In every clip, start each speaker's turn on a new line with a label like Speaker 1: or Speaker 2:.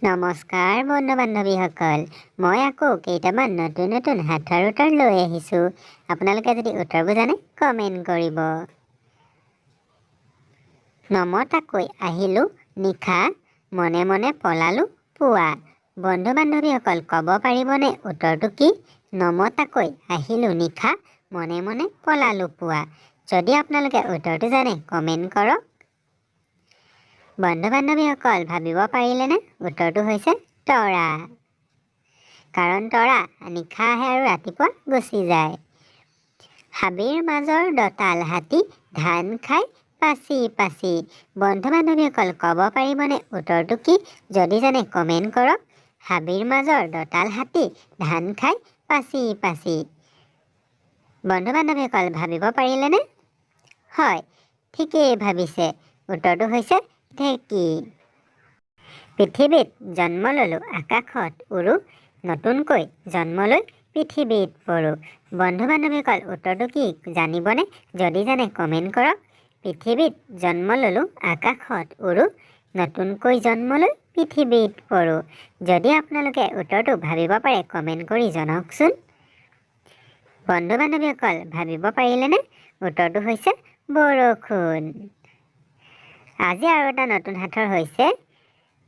Speaker 1: নমস্কাৰ বন্ধু বান্ধৱীসকল, মই আকৌ কেইটামান নতুন নতুন সাঁথৰ উত্তৰ লৈ আহিছোঁ। আপোনালোকে যদি উত্তৰবোৰ জানে কমেণ্ট কৰিব। নমতাকৈ আহিলোঁ নিশা, মনে মনে পলালোঁ পুৱা। বন্ধু বান্ধৱীসকল ক'ব পাৰিবনে উত্তৰটো কি? নমতাকৈ আহিলোঁ নিশা, মনে মনে পলালোঁ পুৱা। যদি আপোনালোকে উত্তৰটো জানে কমেণ্ট কৰক। বন্ধু বান্ধৱীসকল ভাবিব পাৰিলেনে? উত্তৰটো হৈছে তৰা। কাৰণ তৰা নিশা আহে আৰু ৰাতিপুৱা গুচি যায়। হাবিৰ মাজৰ দঁতাল হাতী, ধান খাই পাচি পাচি। বন্ধু বান্ধৱীসকল ক'ব পাৰিবনে উত্তৰটো কি? যদি জানে কমেণ্ট কৰক। হাবিৰ মাজৰ দঁতাল হাতী, ধান খাই পাচি পাচি। বন্ধু বান্ধৱীসকল ভাবিব পাৰিলেনে? হয়, ঠিকেই ভাবিছে। উত্তৰটো হৈছে ঢেঁকী। পৃথিৱীত জন্ম ল'লোঁ আকাশত উৰোঁ, নতুনকৈ জন্ম লৈ পৃথিৱীত পৰোঁ। বন্ধু বান্ধৱীসকল উত্তৰটো কি জানিবনে? যদি জানে কমেণ্ট কৰক। পৃথিৱীত জন্ম ল'লোঁ আকাশত উৰোঁ, নতুনকৈ জন্ম লৈ পৃথিৱীত পৰোঁ। যদি আপোনালোকে উত্তৰটো ভাবিব পাৰে কমেণ্ট কৰি জনাওকচোন। বন্ধু বান্ধৱীসকল ভাবিব পাৰিলেনে? উত্তৰটো হৈছে বৰষুণ। আজি আৰু এটা নতুন সাঁথৰ হৈছে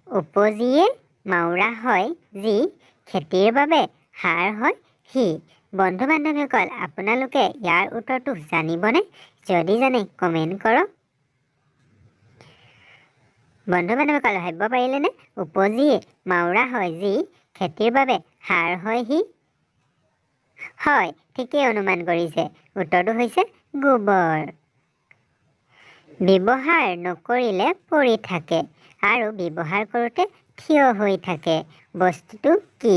Speaker 1: উপজিয়ে মাউৰা হয় যি, খেতিৰ বাবে সাৰ হয় সি। বন্ধু বান্ধৱীসকল আপোনালোকে ইয়াৰ উত্তৰটো জানিবনে? যদি জানে কমেণ্ট কৰক। বন্ধু বান্ধৱীসকল ভাবিব পাৰিলেনে? উপজিয়ে মাউৰা হয় যি, খেতিৰ বাবে সাৰ হয় সি। হয়, ঠিকেই অনুমান কৰিছে। উত্তৰটো হৈছে গোবৰ। ব্যৱহাৰ নকৰিলে পৰি থাকে আৰু ব্যৱহাৰ কৰোঁতে থিয় হৈ থাকে। বস্তুটো কি?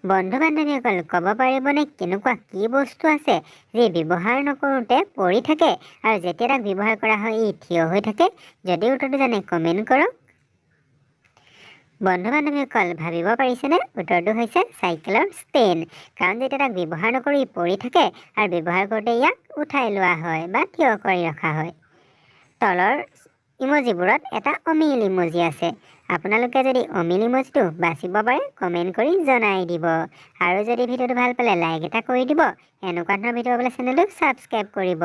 Speaker 1: বন্ধু বান্ধৱীসকল ক'ব পাৰিবনে কেনেকুৱা কি বস্তু আছে যি ব্যৱহাৰ নকৰোঁতে পৰি থাকে আৰু যেতিয়া তাক ব্যৱহাৰ কৰা হয় ই থিয় হৈ থাকে? যদি উত্তৰটো জানে কমেণ্ট কৰক। বন্ধু বান্ধৱীসকল ভাবিব পাৰিছেনে? উত্তৰটো হৈছে চাইকেলৰ ষ্টেণ্ড। কাৰণ যেতিয়া তাক ব্যৱহাৰ নকৰি পৰি থাকে আৰু ব্যৱহাৰ কৰোঁতে ইয়াক উঠাই লোৱা হয় বা থিয় কৰি ৰখা হয়। তলৰ ইমজিবোৰত এটা অমিল ইমজি আছে। আপোনালোকে যদি অমিল ইমজিটো বাচিব পাৰে কমেণ্ট কৰি জনাই দিব। আৰু যদি ভিডিঅ'টো ভাল পালে লাইক এটা কৰি দিব। এনেকুৱা ধৰণৰ ভিডিঅ' পাবলৈ চেনেলটো ছাবস্ক্ৰাইব কৰিব।